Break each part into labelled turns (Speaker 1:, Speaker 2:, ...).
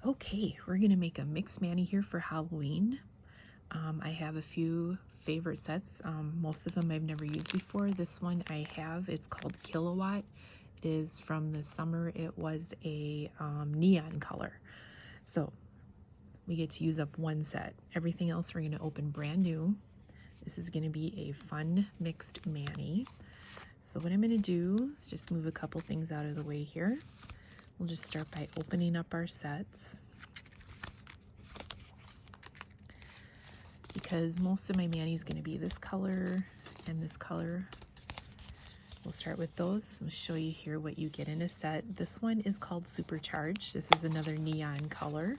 Speaker 1: Okay, we're gonna make a mixed mani here for Halloween. I have a few favorite sets. Most of them I've never used before. This one I have. It's called Kilowatt. It is from the summer. It was a neon color. So we get to use up one set. Everything else we're gonna open brand new. This is gonna be a fun mixed mani. So what I'm gonna do is just move a couple things out of the way here. We'll just start by opening up our sets. Because most of my mani is going to be this color and this color. We'll start with those. I'll show you here what you get in a set. This one is called Supercharge. This is another neon color.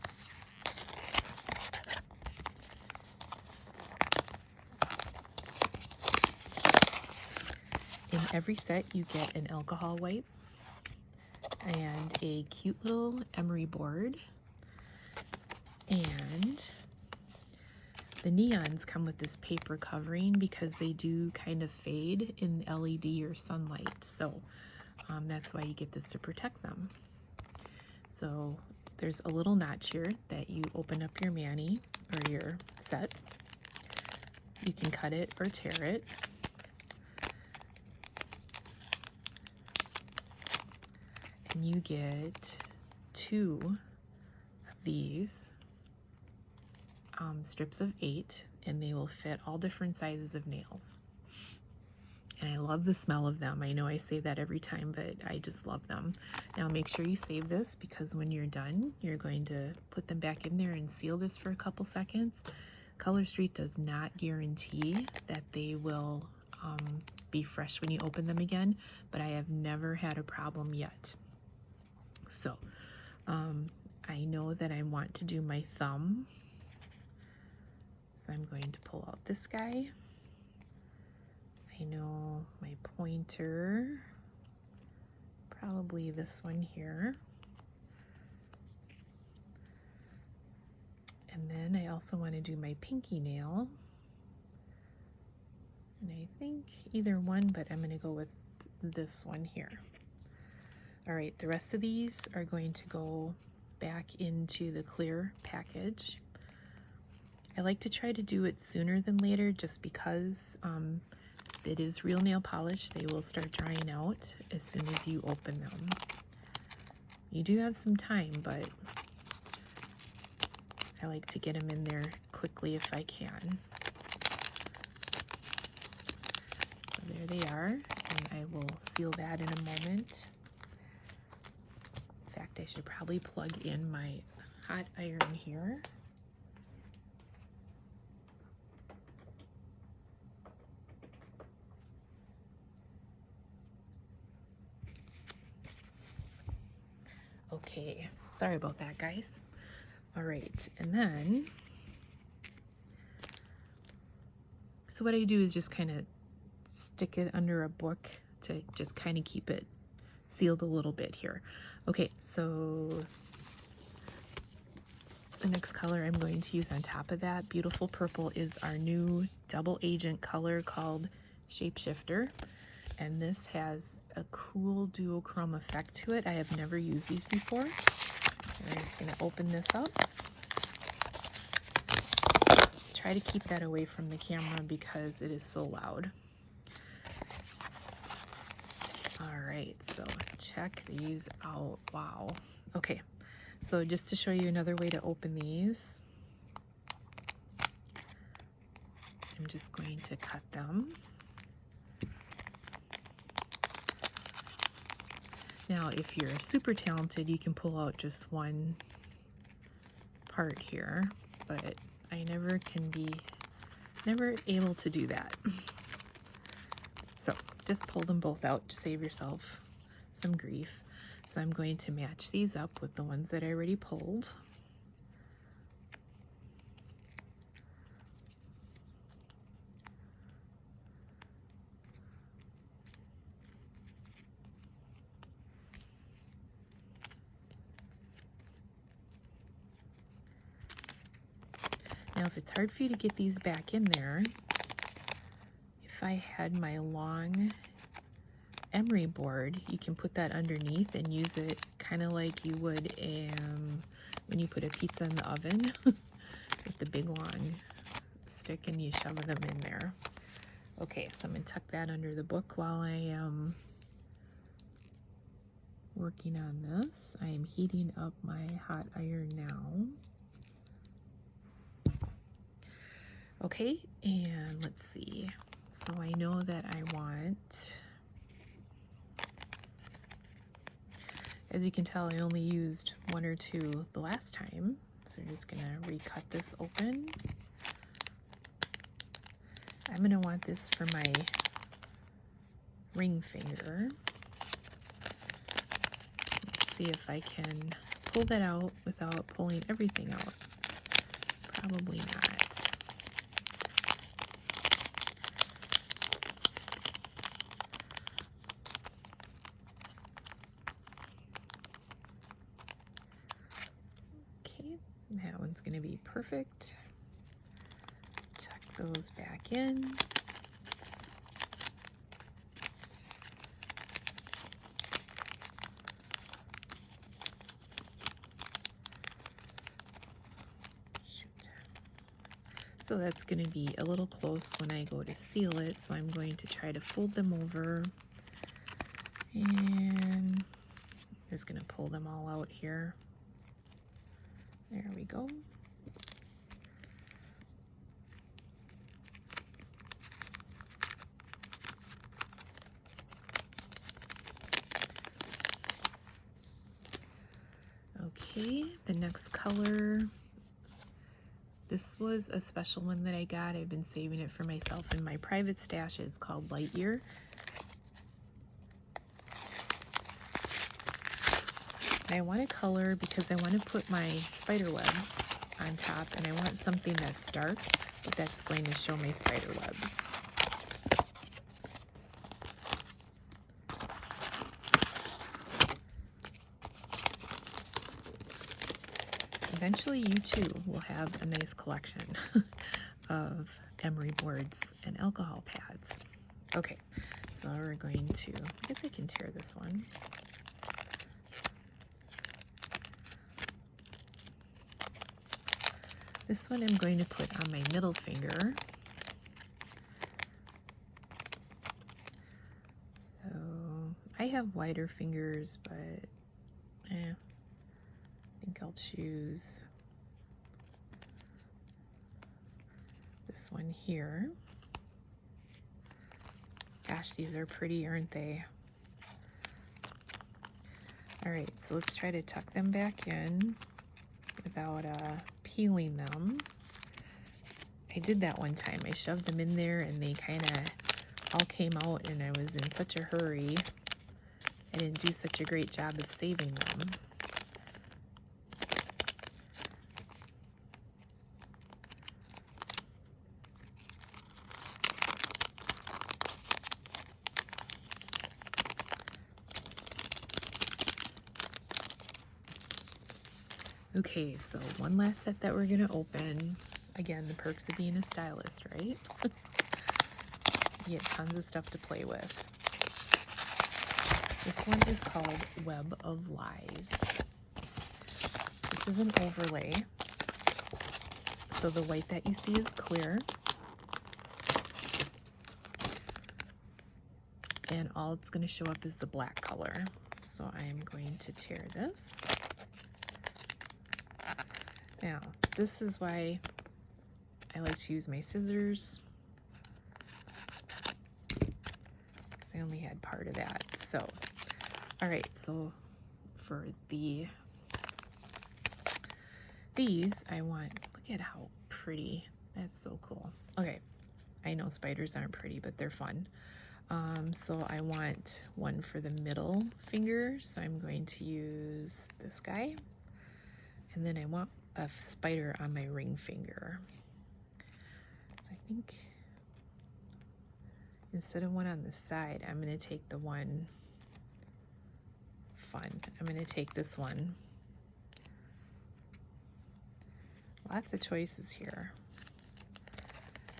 Speaker 1: In every set you get an alcohol wipe and a cute little emery board, and the neons come with this paper covering because they do kind of fade in LED or sunlight, so that's why you get this to protect them. So there's a little notch here that you open up your mani or your set. You can cut it or tear it. And you get 2 of these strips of 8, and they will fit all different sizes of nails. And I love the smell of them. I know I say that every time, but I just love them. Now make sure you save this, because when you're done, you're going to put them back in there and seal this for a couple seconds. Color Street does not guarantee that they will be fresh when you open them again, but I have never had a problem yet. So I know that I want to do my thumb, so I'm going to pull out this guy. I know my pointer, probably this one here. And then I also want to do my pinky nail. And I think either one, but I'm going to go with this one here. All right, the rest of these are going to go back into the clear package. I like to try to do it sooner than later, just because it is real nail polish. They will start drying out as soon as you open them. You do have some time, but I like to get them in there quickly if I can. So there they are, and I will seal that in a moment. In fact, I should probably plug in my hot iron here. Okay, sorry about that, guys. All right, and then, so what I do is just kind of stick it under a book to just kind of keep it sealed a little bit here. Okay, so the next color I'm going to use on top of that beautiful purple is our new double agent color called Shapeshifter, and this has a cool duochrome effect to it. I have never used these before. I'm just going to open this up. Try to keep that away from the camera because it is so loud. All right, so check these out. Wow. Okay, so just to show you another way to open these, I'm just going to cut them. Now, if you're super talented, you can pull out just one part here, but I never able to do that. So just pull them both out to save yourself some grief. So I'm going to match these up with the ones that I already pulled. Now, if it's hard for you to get these back in there, if I had my long emery board, you can put that underneath and use it kind of like you would when you put a pizza in the oven with the big long stick and you shove them in there. Okay, so I'm going to tuck that under the book while I am working on this. I am heating up my hot iron now. Okay, and let's see. So I know that I want, as you can tell, I only used 1 or 2 the last time. So I'm just gonna recut this open. I'm gonna want this for my ring finger. Let's see if I can pull that out without pulling everything out. Probably not. That one's going to be perfect. Tuck those back in. Shoot. So that's going to be a little close when I go to seal it, so I'm going to try to fold them over. And I'm just going to pull them all out here. There we go. Okay, the next color. This was a special one that I got. I've been saving it for myself in my private stash. It's called Light Year. I want a color because I want to put my spider webs on top, and I want something that's dark, but that's going to show my spider webs. Eventually you too will have a nice collection of emery boards and alcohol pads. Okay, so we're going to, I guess I can tear this one. This one I'm going to put on my middle finger. So I have wider fingers, but I think I'll choose this one here. Gosh, these are pretty, aren't they? All right, so let's try to tuck them back in without peeling them. I did that one time. I shoved them in there and they kind of all came out, and I was in such a hurry. I didn't do such a great job of saving them. Okay, so one last set that we're going to open. Again, the perks of being a stylist, right? You get tons of stuff to play with. This one is called Web of Lies. This is an overlay. So the white that you see is clear. And all it's going to show up is the black color. So I am going to tear this. Now, this is why I like to use my scissors, because I only had part of that. So, all right, so for these I want, look at how pretty, that's so cool. Okay, I know spiders aren't pretty, but they're fun. So I want one for the middle finger, so I'm going to use this guy. And then I want a spider on my ring finger. So I think instead of one on the side, I'm going to take the one fun. I'm going to take this one. Lots of choices here.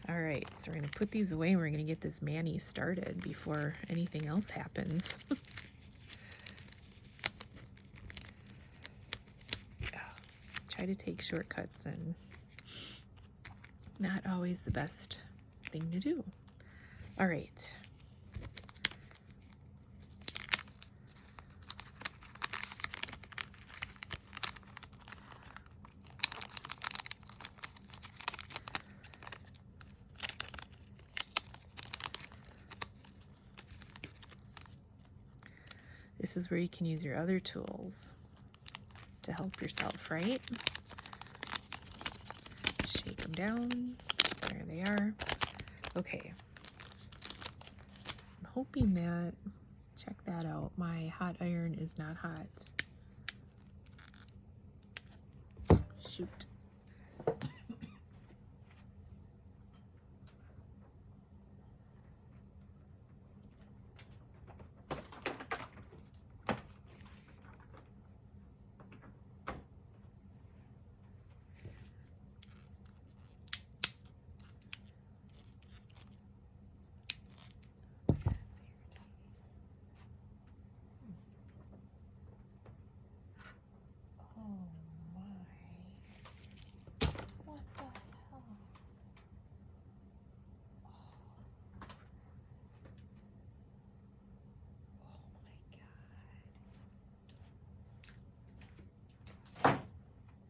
Speaker 1: All right, so we're going to put these away and we're going to get this mani started before anything else happens. try to take shortcuts, and not always the best thing to do. All right. This is where you can use your other tools to help yourself, right? Shake them down. There they are. Okay. I'm hoping that, check that out, my hot iron is not hot. Shoot.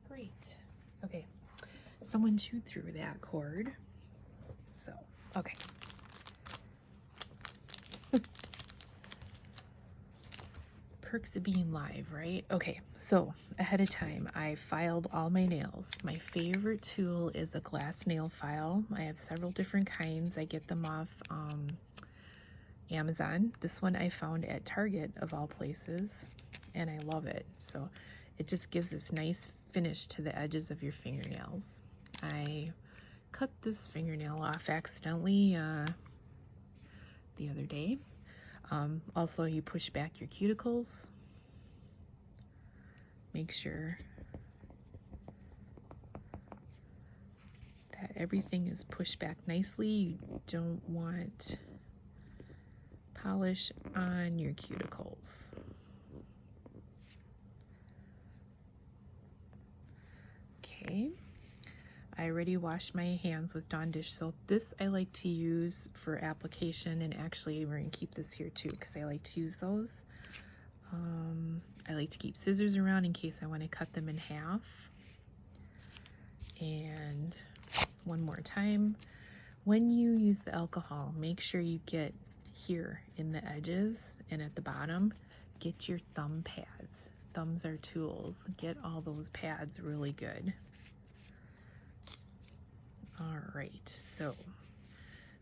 Speaker 1: Great. Okay, someone chewed through that cord. So, okay. Perks of being live, right? Okay, so ahead of time, I filed all my nails. My favorite tool is a glass nail file. I have several different kinds. I get them off Amazon. This one I found at Target, of all places, and I love it. So it just gives this nice finish to the edges of your fingernails. I cut this fingernail off accidentally the other day. Also, you push back your cuticles. Make sure that everything is pushed back nicely. You don't want polish on your cuticles. Okay, I already washed my hands with Dawn dish soap. This I like to use for application, and actually we're going to keep this here too because I like to use those. I like to keep scissors around in case I want to cut them in half. And one more time, when you use the alcohol, make sure you get here in the edges and at the bottom, get your thumb pads. Thumbs are tools. Get all those pads really good. All right, so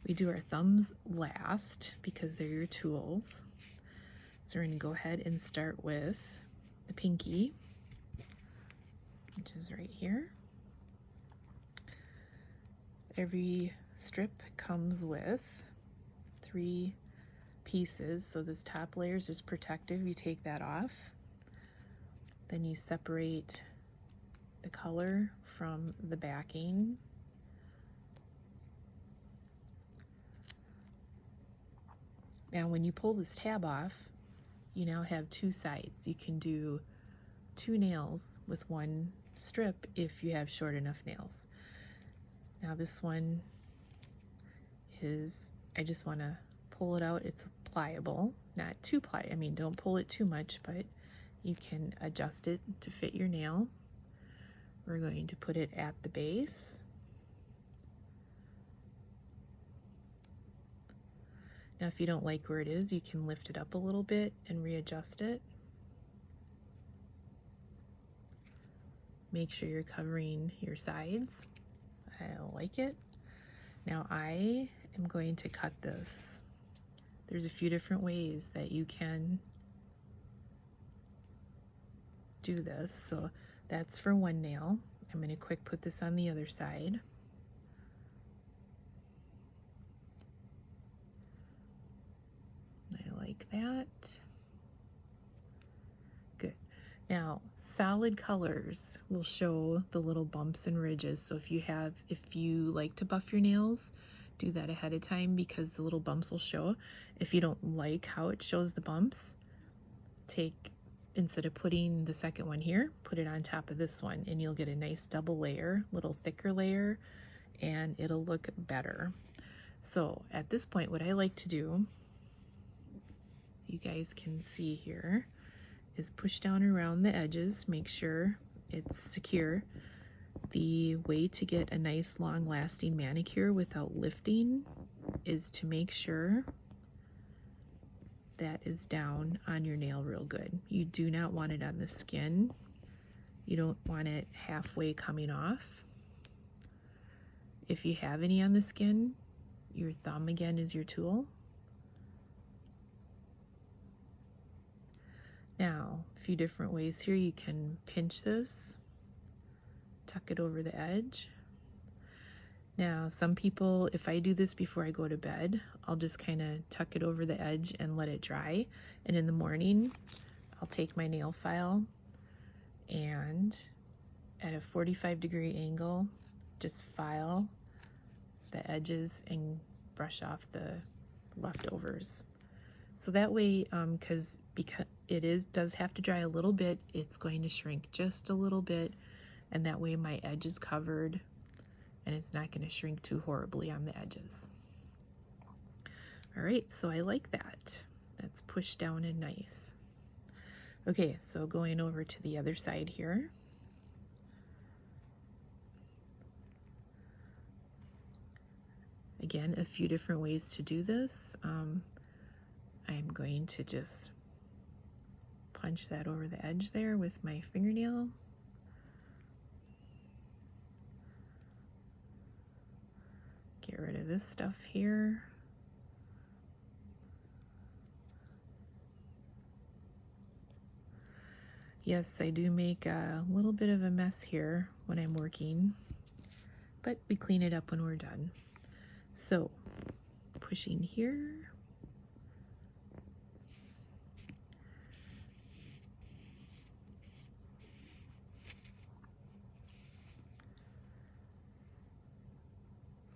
Speaker 1: we do our thumbs last because they're your tools. So we're going to go ahead and start with the pinky, which is right here. Every strip comes with 3 pieces, so this top layer is just protective. You take that off. Then you separate the color from the backing. Now when you pull this tab off, you now have 2 sides. You can do 2 nails with 1 strip if you have short enough nails. Now this one is, I just want to pull it out. It's pliable, not too pliable. I mean, don't pull it too much, but you can adjust it to fit your nail. We're going to put it at the base. Now, if you don't like where it is, you can lift it up a little bit and readjust it. Make sure you're covering your sides. I like it. Now I am going to cut this. There's a few different ways that you can do this. So that's for one nail. I'm going to quick put this on the other side. I like that. Good. Now, solid colors will show the little bumps and ridges. So if you like to buff your nails, do that ahead of time because the little bumps will show. If you don't like how it shows the bumps, take instead of putting the second one here, put it on top of this one, and you'll get a nice double layer, little thicker layer, and it'll look better. So at this point, what I like to do, you guys can see here, is push down around the edges, make sure it's secure. The way to get a nice long-lasting manicure without lifting is to make sure that is down on your nail real good. You do not want it on the skin. You don't want it halfway coming off. If you have any on the skin, your thumb again is your tool. Now, a few different ways here. You can pinch this, tuck it over the edge. Now, some people, if I do this before I go to bed, I'll just kind of tuck it over the edge and let it dry. And in the morning, I'll take my nail file and at a 45-degree angle, just file the edges and brush off the leftovers. So that way, because it does have to dry a little bit, it's going to shrink just a little bit, and that way my edge is covered and it's not going to shrink too horribly on the edges. All right, so I like that. That's pushed down and nice. Okay, so going over to the other side here. Again, a few different ways to do this. I'm going to just punch that over the edge there with my fingernail. Get rid of this stuff here. Yes, I do make a little bit of a mess here when I'm working, but we clean it up when we're done. So, pushing here.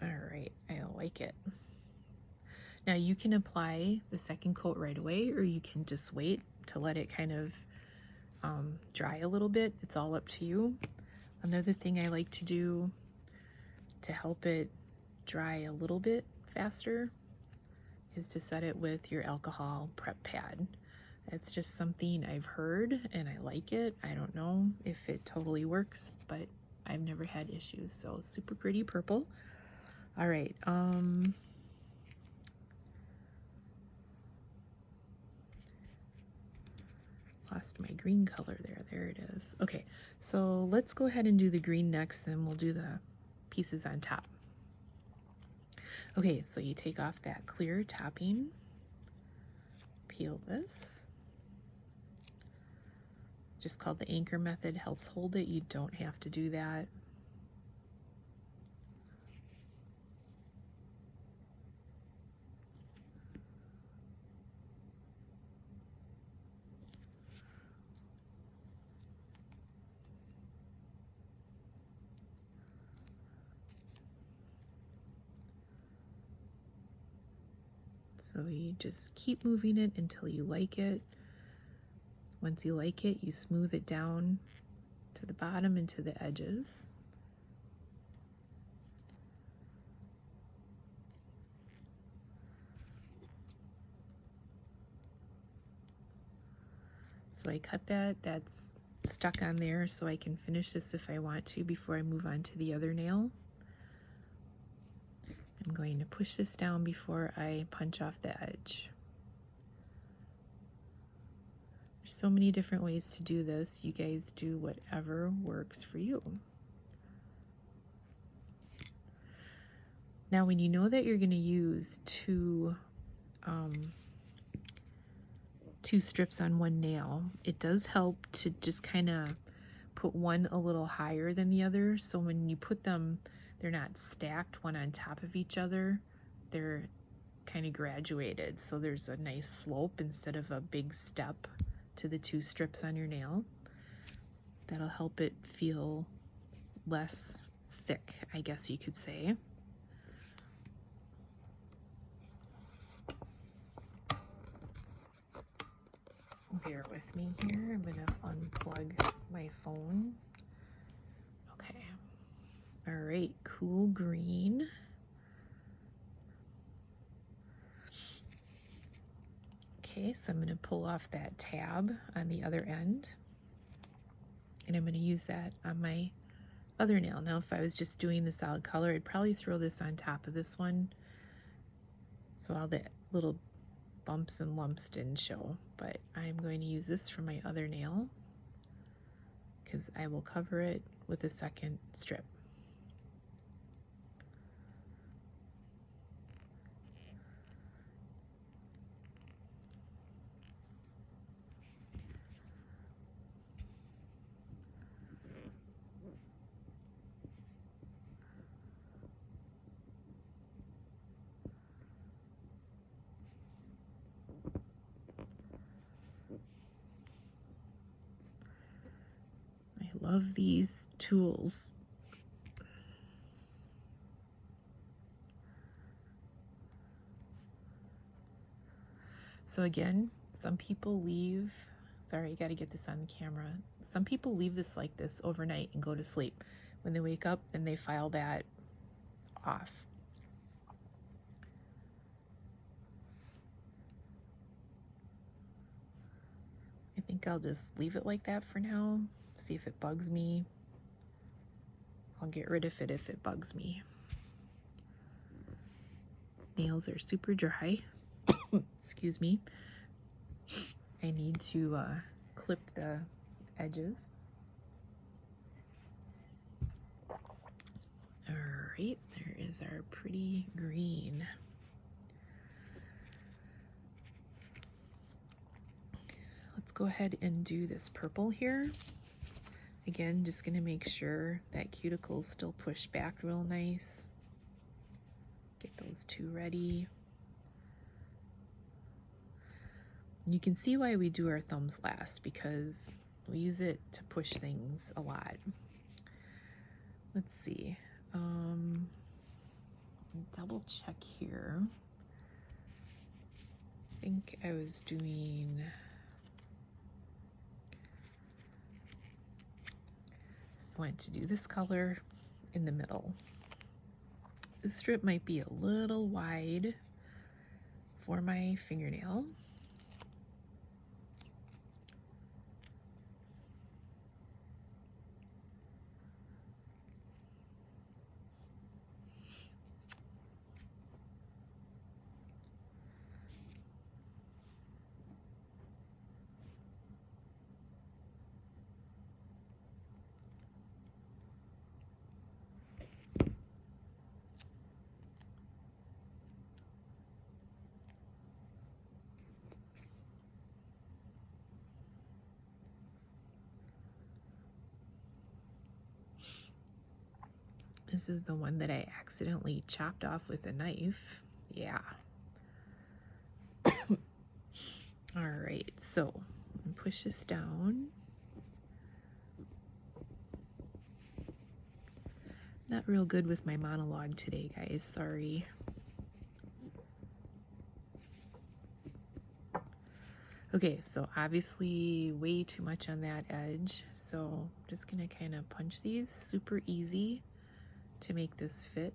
Speaker 1: All right, I like it. Now you can apply the second coat right away, or you can just wait to let it kind of dry a little bit. It's all up to you. Another thing I like to do to help it dry a little bit faster is to set it with your alcohol prep pad. It's just something I've heard and I like it. I don't know if it totally works, but I've never had issues. So super pretty purple. All right, lost my green color there it is. Okay, so let's go ahead and do the green next, then we'll do the pieces on top. Okay, so you take off that clear topping, peel this. Just called the anchor method, helps hold it. You don't have to do that. So you just keep moving it until you like it. Once you like it, you smooth it down to the bottom and to the edges. So I cut that, that's stuck on there, so I can finish this if I want to before I move on to the other nail. I'm going to push this down before I punch off the edge. There's so many different ways to do this. You guys do whatever works for you. Now, when you know that you're going to use two strips on one nail, it does help to just kind of put one a little higher than the other, so when you put them, they're not stacked one on top of each other. They're kind of graduated, so there's a nice slope instead of a big step to the two strips on your nail. That'll help it feel less thick, I guess you could say. Bear with me here. I'm going to unplug my phone. Okay. All right, cool green. Okay, so I'm going to pull off that tab on the other end. And I'm going to use that on my other nail. Now, if I was just doing the solid color, I'd probably throw this on top of this one, so all the little bumps and lumps didn't show. But I'm going to use this for my other nail because I will cover it with a second strip. Love these tools. So again, some people leave, sorry, I got to get this on the camera. Some people leave this like this overnight and go to sleep. When they wake up, and they file that off. I think I'll just leave it like that for now. See if it bugs me. I'll get rid of it if it bugs me. Nails are super dry. Excuse me. I need to clip the edges. All right, there is our pretty green. Let's go ahead and do this purple here. Again, just gonna make sure that cuticle's still pushed back real nice. Get those two ready. You can see why we do our thumbs last, because we use it to push things a lot. Let's see. Double check here. I think I was doing, I want to do this color in the middle. This strip might be a little wide for my fingernail. This is the one that I accidentally chopped off with a knife. Yeah. All right, so push this down. Not real good with my monologue today, guys. Sorry. Okay, so obviously way too much on that edge. So I'm just gonna kind of punch these super easy to make this fit.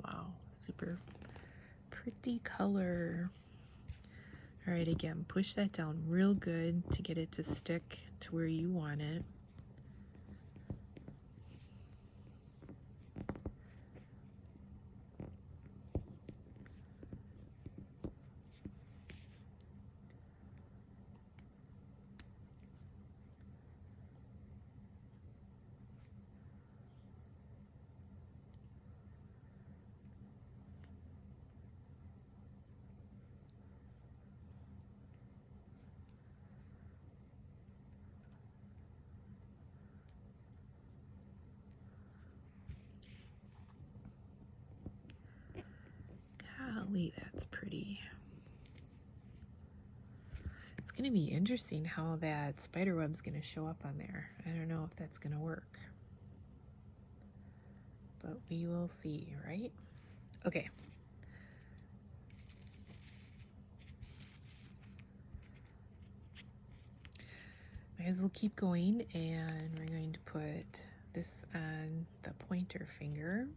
Speaker 1: Wow, super pretty color. All right, again, push that down real good to get it to stick to where you want it. Golly, that's pretty. going to be interesting how that spider web's going to show up on there. I don't know if that's going to work, but we will see, right? Okay. Might as well keep going, and we're going to put this on the pointer finger.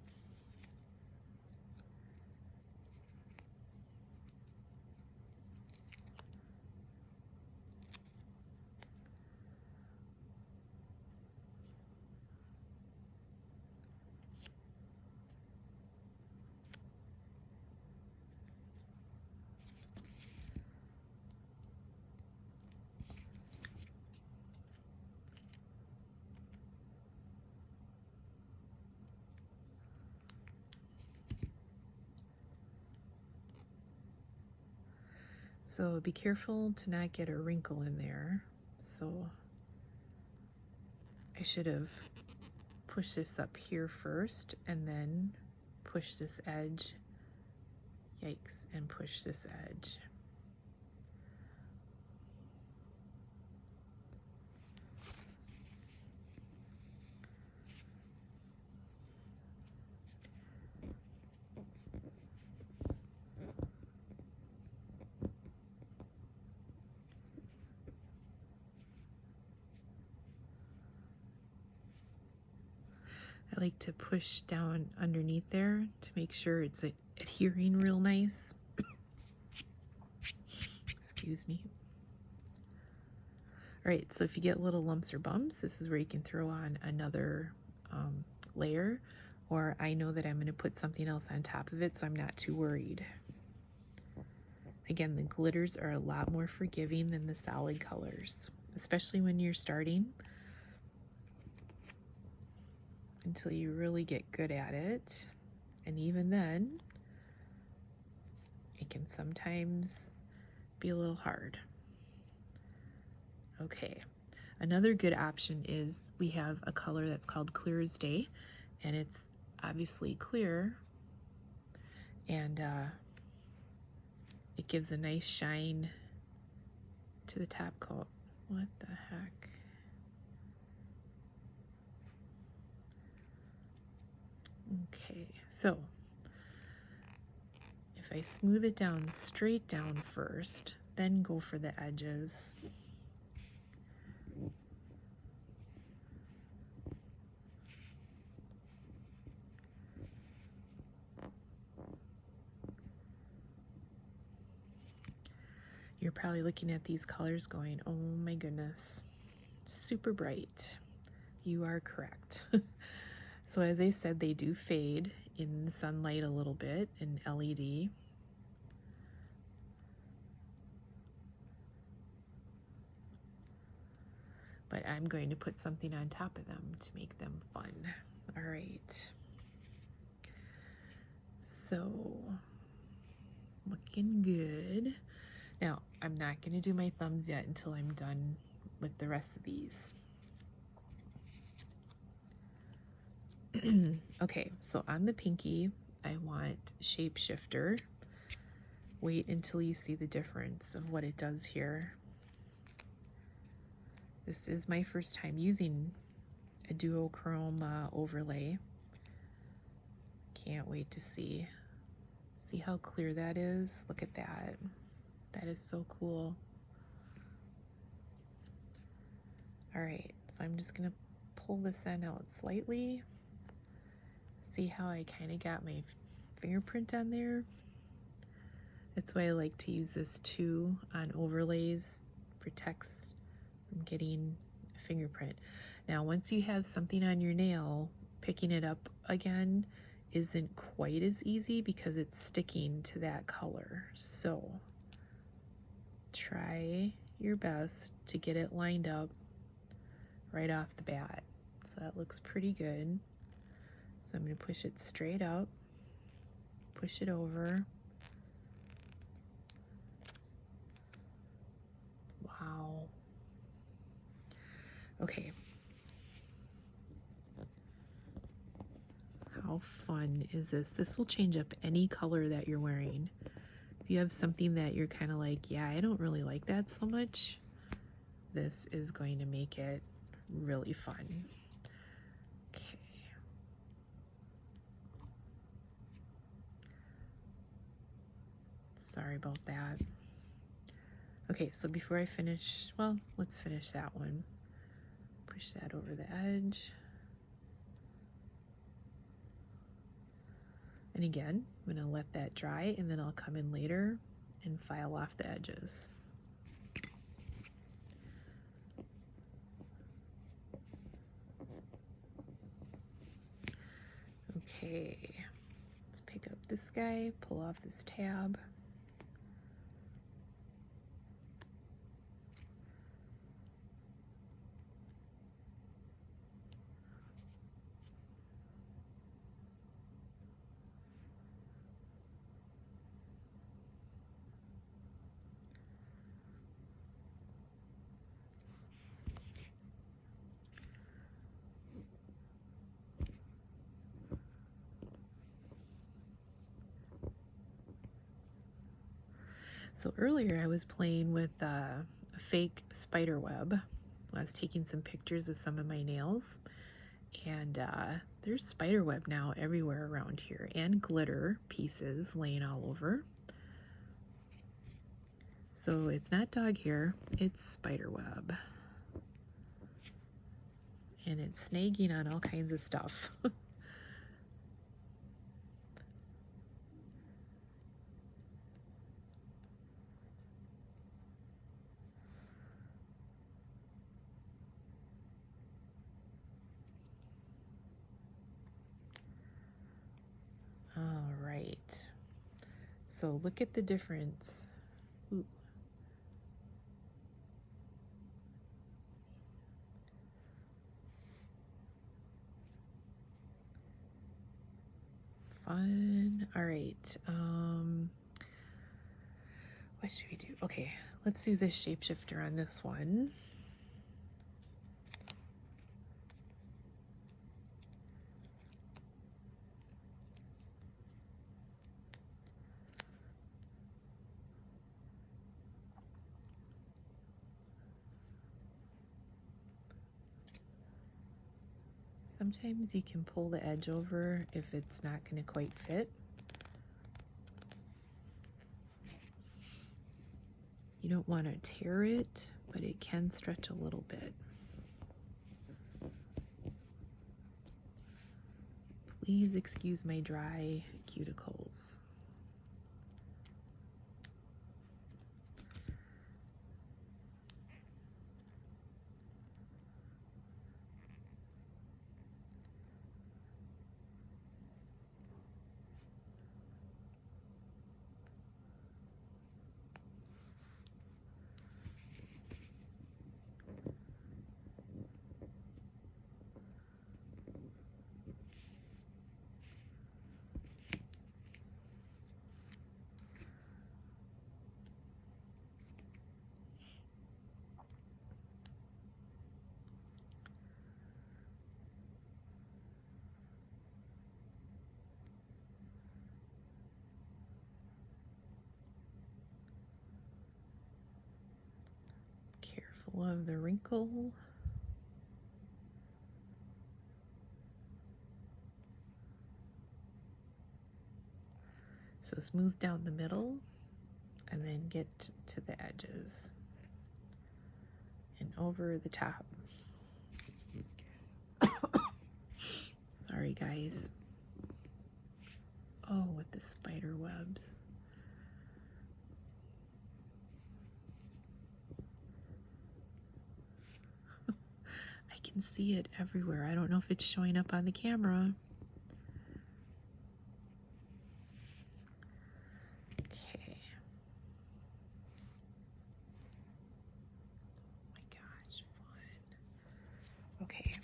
Speaker 1: So be careful to not get a wrinkle in there. So I should have pushed this up here first and then push this edge. Yikes, and push this edge. I like to push down underneath there to make sure it's adhering real nice. Excuse me. All right, so if you get little lumps or bumps, this is where you can throw on another layer, or I know that I'm going to put something else on top of it, so I'm not too worried. Again, the glitters are a lot more forgiving than the solid colors, especially when you're starting, until you really get good at it. And even then, it can sometimes be a little hard. Okay, another good option is we have a color that's called Clear as Day, and it's obviously clear, and it gives a nice shine to the top coat. What the heck? Okay, so if I smooth it down straight down first, then go for the edges. You're probably looking at these colors going, oh my goodness, super bright. You are correct. So as I said, they do fade in the sunlight a little bit in LED. But I'm going to put something on top of them to make them fun. All right. So, looking good. Now, I'm not going to do my thumbs yet until I'm done with the rest of these. Okay, so on the pinky, I want Shapeshifter. Wait until you see the difference of what it does here. This is my first time using a duochrome overlay. Can't wait to see how clear that is. Look at that. That is so cool. All right, so I'm just gonna pull this end out slightly. See how I kind of got my fingerprint on there? That's why I like to use this too on overlays. Protects from getting a fingerprint. Now, once you have something on your nail, picking it up again isn't quite as easy because it's sticking to that color. So try your best to get it lined up right off the bat. So that looks pretty good. So I'm going to push it straight up, push it over. Wow. Okay. How fun is this? This will change up any color that you're wearing. you have something that you're kind of like, yeah, I don't really like that so much, this is going to make it really fun. Okay. Sorry about that. Okay, so before I finish, well, let's finish that one. Push that over the edge. And again, I'm going to let that dry, and then I'll come in later and file off the edges. Okay, let's pick up this guy, pull off this tab. So earlier I was playing with a fake spider web. I was taking some pictures of some of my nails, and there's spider web now everywhere around here, and glitter pieces laying all over. So it's not dog hair, it's spider web. And it's snagging on all kinds of stuff. All right, so look at the difference. Ooh. Fun. All right, what should we do? Okay, let's do this shapeshifter on this one. Sometimes you can pull the edge over if it's not going to quite fit. You don't want to tear it, but it can stretch a little bit. Please excuse my dry cuticles. Careful of the wrinkle. So smooth down the middle and then get to the edges and over the top. Sorry guys. Oh, with the spider webs. I can see it everywhere. I don't know if it's showing up on the camera. Okay. Oh my gosh, fun. Okay.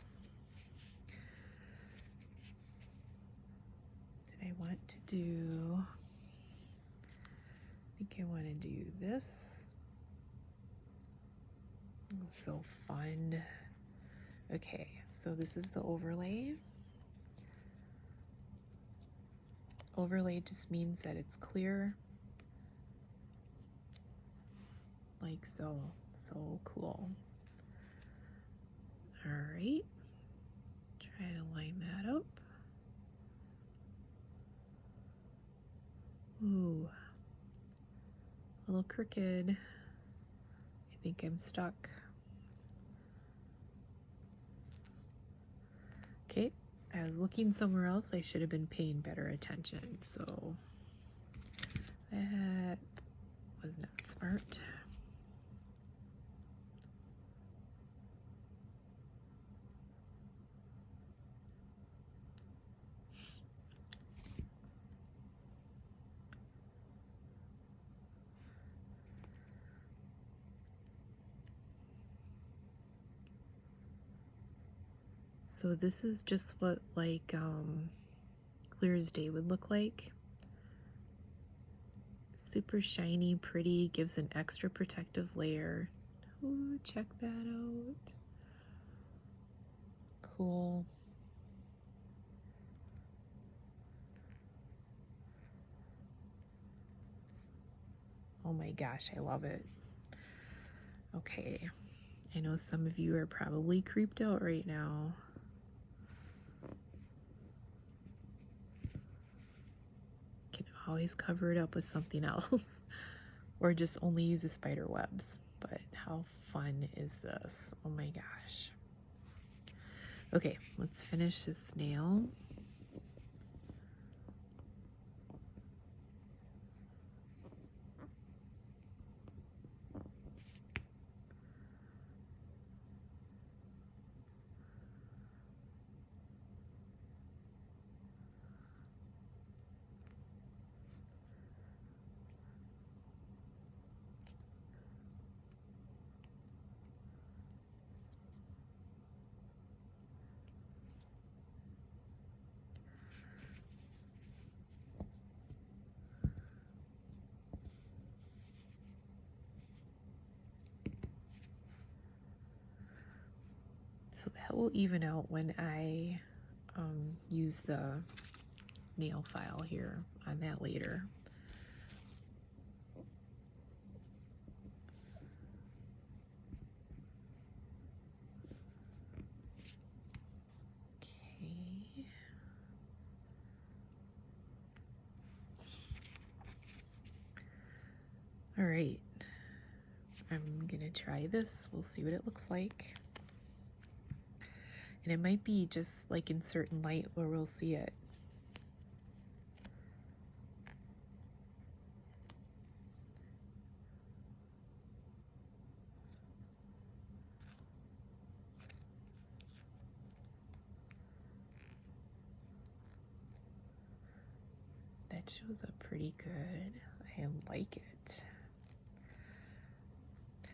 Speaker 1: Did I want to do, I think I want to do this. Oh, so fun. Okay, so this is the overlay. Overlay just means that it's clear like so. So cool. All right, try to line that up. Ooh, a little crooked. I think I'm stuck. Okay, I was looking somewhere else. I should have been paying better attention, so that was not smart. So this is just what like clear as day would look like. Super shiny, pretty, gives an extra protective layer. Ooh, check that out. Cool. Oh my gosh, I love it. Okay, I know some of you are probably creeped out right now. Can always cover it up with something else or just only use the spider webs. But how fun is this? Oh my gosh. Okay, let's finish this nail. So that will even out when I use the nail file here on that later. Okay. All right. I'm gonna try this. We'll see what it looks like. And it might be just like in certain light where we'll see it. That shows up pretty good. I like it.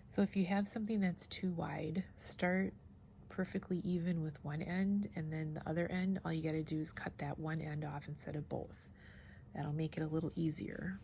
Speaker 1: So if you have something that's too wide, start perfectly even with one end, and then the other end, all you got to do is cut that one end off instead of both. That'll make it a little easier.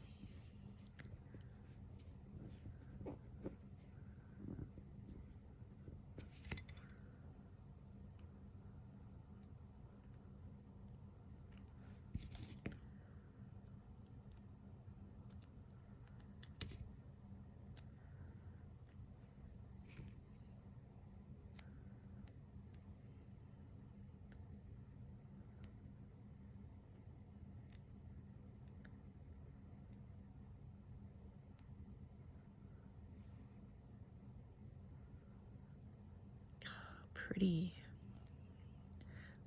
Speaker 1: Pretty.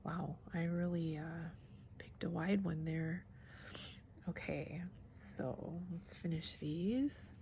Speaker 1: Wow, I really picked a wide one there. Okay, so let's finish these.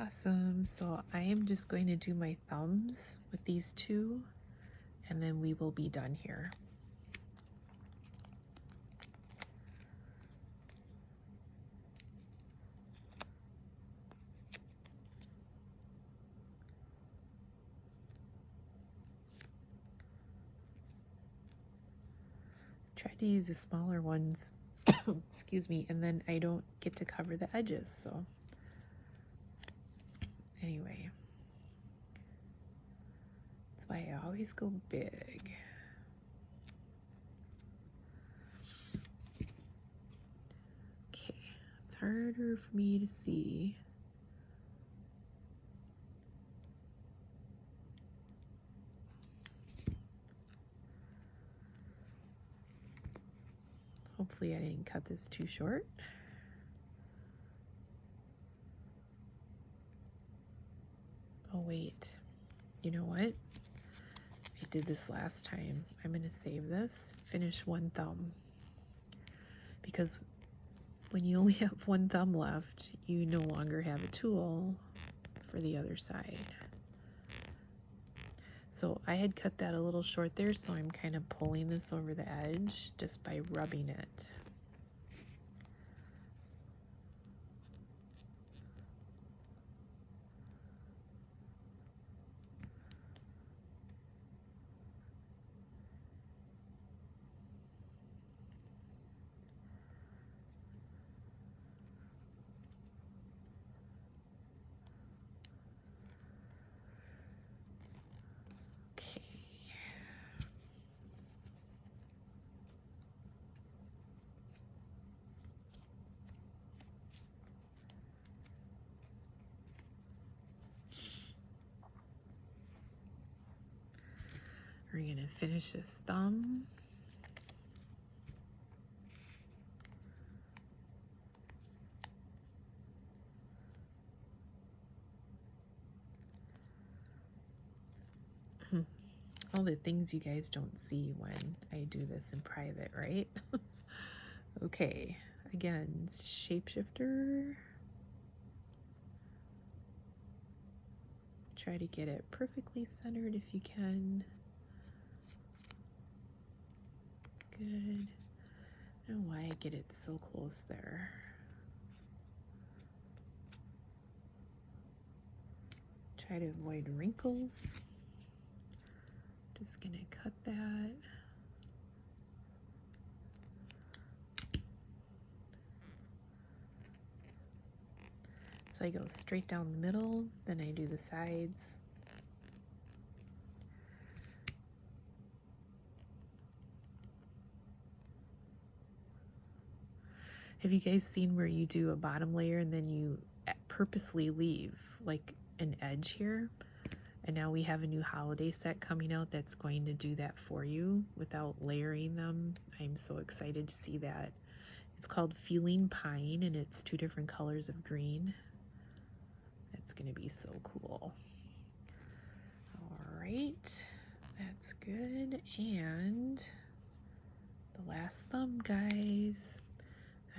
Speaker 1: Awesome. So I am just going to do my thumbs with these two, and then we will be done here. Try to use the smaller ones, excuse me, and then I don't get to cover the edges, so anyway, that's why I always go big. Okay, it's harder for me to see. Hopefully I didn't cut this too short. Oh wait, you know what? I did this last time. I'm gonna save this, finish one thumb. Because when you only have one thumb left, you no longer have a tool for the other side. So I had cut that a little short there, so I'm kind of pulling this over the edge just by rubbing it. We're going to finish this thumb. All the things you guys don't see when I do this in private, right? Okay, again, shapeshifter. Try to get it perfectly centered if you can. Good. I don't know why I get it so close there. Try to avoid wrinkles. Just gonna cut that. So I go straight down the middle, then I do the sides. Have you guys seen where you do a bottom layer and then you purposely leave like an edge here? And now we have a new holiday set coming out that's going to do that for you without layering them. I'm so excited to see that. It's called Feeling Pine, and it's 2 different colors of green. That's going to be so cool. All right, that's good. And the last thumb, guys.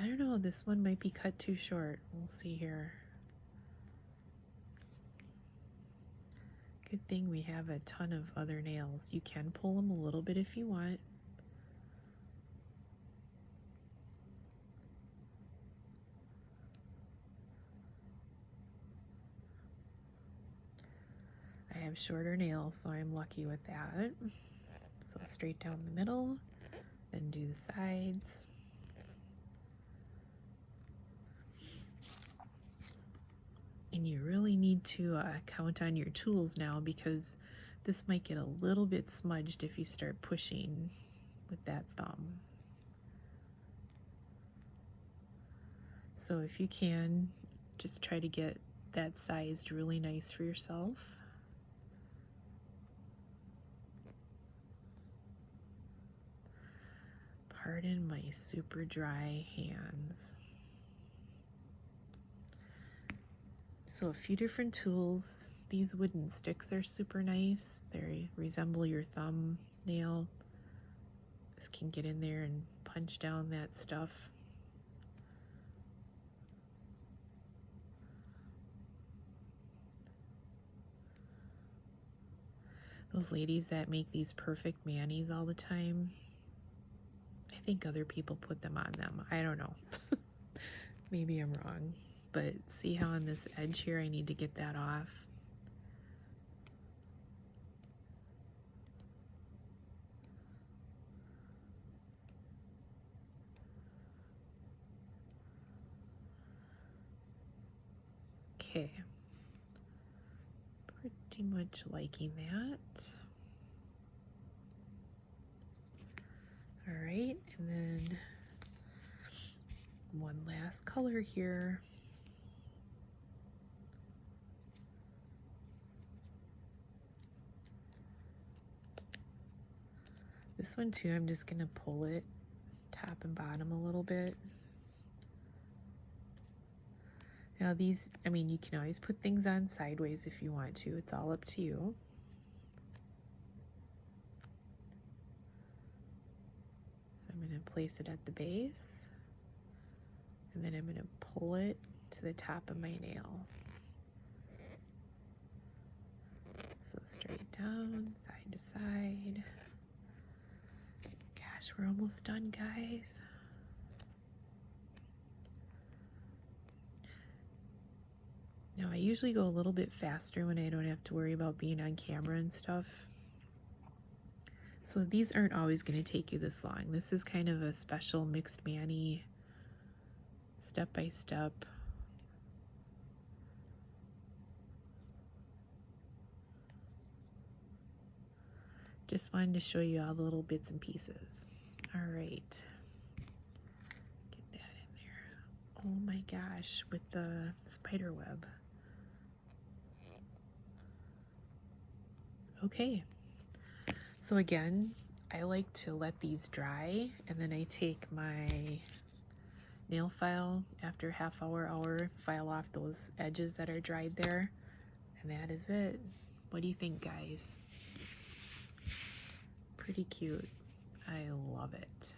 Speaker 1: I don't know, this one might be cut too short. We'll see here. Good thing we have a ton of other nails. You can pull them a little bit if you want. I have shorter nails, so I'm lucky with that. So straight down the middle, then do the sides. And you really need to count on your tools now, because this might get a little bit smudged if you start pushing with that thumb. So if you can, just try to get that sized really nice for yourself. Pardon my super dry hands. So a few different tools. These wooden sticks are super nice. They resemble your thumbnail. This can get in there and punch down that stuff. Those ladies that make these perfect manis all the time, I think other people put them on them. I don't know. Maybe I'm wrong. But see how on this edge here I need to get that off? Okay. Pretty much liking that. All right, and then one last color here. This one too, I'm just gonna pull it top and bottom a little bit. Now these, I mean, you can always put things on sideways if you want to. It's all up to you. So I'm going to place it at the base, and then I'm going to pull it to the top of my nail. So straight down, side to side. Gosh, we're almost done, guys. Now, I usually go a little bit faster when I don't have to worry about being on camera and stuff. So these aren't always going to take you this long. This is kind of a special mixed mani, step by step. Just wanted to show you all the little bits and pieces. All right. Get that in there. Oh my gosh, with the spider web. Okay, so again, I like to let these dry, and then I take my nail file after half hour, file off those edges that are dried there, and that is it. What do you think, guys? Pretty cute. I love it.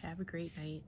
Speaker 1: Have a great night.